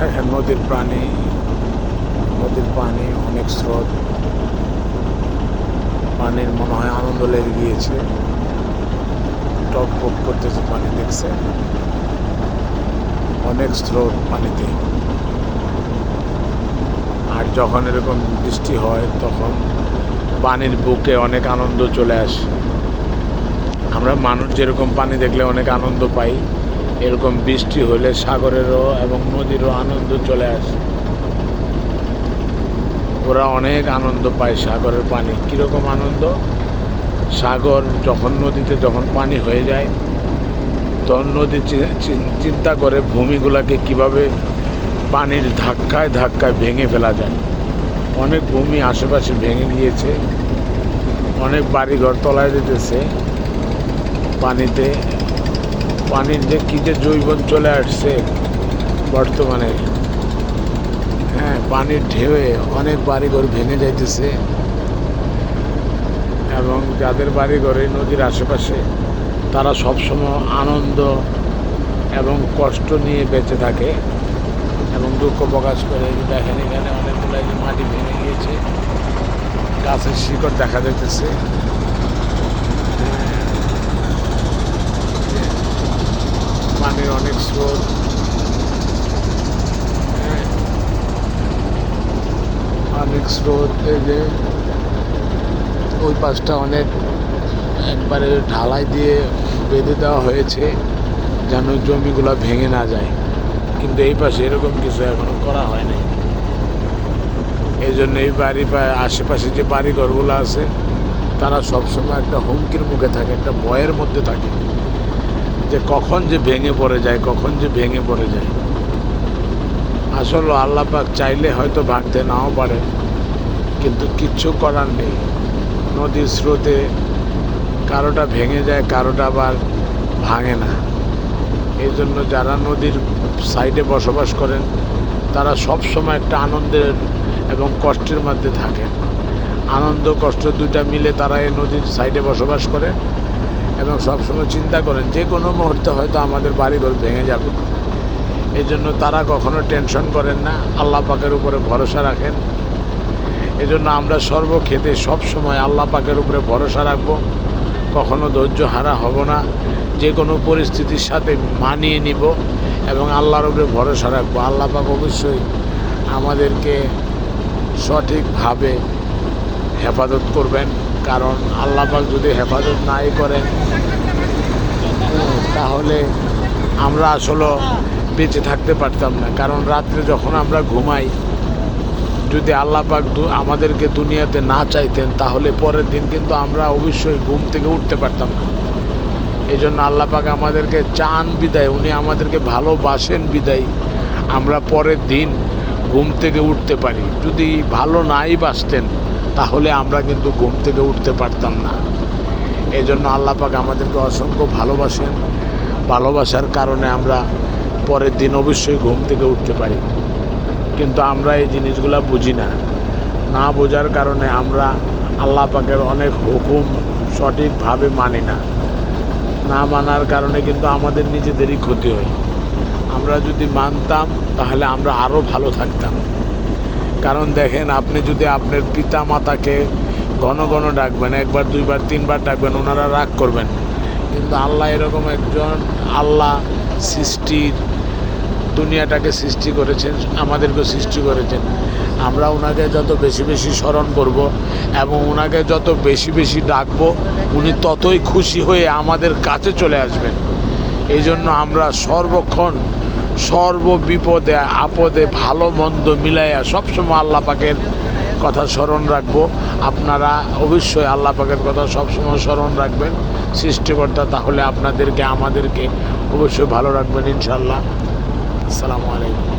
দেখেন নদীর পানি অনেক স্রোত। পানির মনে হয় আনন্দ লেগে গিয়েছে, টক বক করতেছে পানি, দেখছে অনেক স্রোত পানিতে। আর যখন এরকম বৃষ্টি হয় তখন পানির বুকে অনেক আনন্দ চলে আসে। আমরা মানুষ যেরকম পানি দেখলে অনেক আনন্দ পাই, এরকম বৃষ্টি হলে সাগরেরও এবং নদীরও আনন্দ চলে আসে। ওরা অনেক আনন্দ পায় সাগরের পানি। কীরকম আনন্দ? সাগর যখন নদীতে যখন পানি হয়ে যায় তখন নদী চিন্তা করে ভূমিগুলোকে কিভাবে পানির ধাক্কায় ধাক্কায় ভেঙে ফেলা যায়। অনেক ভূমি আশেপাশে ভেঙে গিয়েছে, অনেক বাড়িঘর তলায় যেতেছে পানিতে। পানির যে কী যে জৈবন চলে আসছে বর্তমানে, হ্যাঁ, পানির ঢেউয়ে অনেক বাড়িঘর ভেঙে যাইতেছে। এবং যাদের বাড়িঘর এই নদীর আশেপাশে, তারা সবসময় আনন্দ এবং কষ্ট নিয়ে বেঁচে থাকে এবং দুঃখ প্রকাশ করে। দেখেন এখানে অনেকগুলো মাটি ভেঙে গিয়েছে, গাছের শিকড় দেখা যাইতেছে। পানির অনেক স্রোত, অনেক স্রোত। এই যে ওই পাশটা অনেক একবারে ঢালাই দিয়ে বেঁধে দেওয়া হয়েছে যেন জমিগুলো ভেঙে না যায়, কিন্তু এই পাশে এরকম কিছু এখনো করা হয়নি। এই জন্য এই আশেপাশে যে বাড়িঘরগুলো আছে তারা সবসময় একটা হুমকির মুখে থাকে, একটা ভয়ের মধ্যে থাকে যে কখন যে ভেঙে পড়ে যায়। আসলে আল্লাহ পাক চাইলে হয়তো ভাঙতে নাও পারে, কিন্তু কিচ্ছু করার নেই। নদীর স্রোতে কারোটা ভেঙে যায়, কারোটা আবার ভাঙে না। এই জন্য যারা নদীর সাইডে বসবাস করেন তারা সবসময় একটা আনন্দের এবং কষ্টের মধ্যে থাকেন। আনন্দ কষ্ট দুইটা মিলে তারা এই নদীর সাইডে বসবাস করে এবং সবসময় চিন্তা করেন যে কোনো মুহূর্তে হয়তো আমাদের বাড়িঘর ভেঙে যাবে। এই জন্য তারা কখনো টেনশন করেন না, আল্লাহ পাকের উপরে ভরসা রাখেন। এই জন্য আমরা সর্বক্ষেত্রে সবসময় আল্লাহ পাকের উপরে ভরসা রাখবো, কখনো ধৈর্য হারা হব না, যে কোনো পরিস্থিতির সাথে মানিয়ে নিব এবং আল্লাহর উপরে ভরসা রাখবো। আল্লাহ পাক অবশ্যই আমাদেরকে সঠিকভাবে হেফাজত করবেন, কারণ আল্লাহ পাক যদি হেফাজত নাই করেন তাহলে আমরা আসলে বেঁচে থাকতে পারতাম না। কারণ রাত্রে যখন আমরা ঘুমাই, যদি আল্লাহ পাক আমাদেরকে দুনিয়াতে না চাইতেন তাহলে পরের দিন কিন্তু আমরা অবশ্যই ঘুম থেকে উঠতে পারতাম না। এই জন্য আল্লাহ পাক আমাদেরকে চান বিদায়, উনি আমাদেরকে ভালোবাসেন বিদায় আমরা পরের দিন ঘুম থেকে উঠতে পারি। যদি ভালো নাই বাসতেন তাহলে আমরা কিন্তু ঘুম থেকে উঠতে পারতাম না। এই জন্য আল্লাহ পাক আমাদেরকে অসংখ্য ভালোবাসেন, ভালোবাসার কারণে আমরা পরের দিন অবশ্যই ঘুম থেকে উঠতে পারি। কিন্তু আমরা এই জিনিসগুলো বুঝি না বোঝার কারণে আমরা আল্লাহ পাকের অনেক হুকুম সঠিকভাবে মানি না মানার কারণে কিন্তু আমাদের নিজেদেরই ক্ষতি হয়। আমরা যদি মানতাম তাহলে আমরা আরও ভালো থাকতাম। কারণ দেখেন, আপনি যদি আপনার পিতা মাতাকে ঘন ঘন ডাকবেন, একবার দুইবার তিনবার ডাকবেন, ওনারা রাগ করবেন। কিন্তু আল্লাহ এরকম একজন আল্লাহ, দুনিয়াটাকে সৃষ্টি করেছেন, আমাদেরকেও সৃষ্টি করেছেন। আমরা ওনাকে যত বেশি বেশি স্মরণ করব এবং ওনাকে যত বেশি বেশি ডাকবো, উনি ততই খুশি হয়ে আমাদের কাছে চলে আসবেন। এই জন্য আমরা সর্বক্ষণ সর্ববিপদে আপদে ভালো মন্দ মিলাইয়া সবসময় আল্লাহ পাকের কথা স্মরণ রাখবো। আপনারা অবশ্যই আল্লাহ পাকের কথা সবসময় স্মরণ রাখবেন, সৃষ্টিকর্তা তাহলে আপনাদেরকে আমাদেরকে অবশ্যই ভালো রাখবেন ইনশাআল্লাহ। আসসালামু আলাইকুম।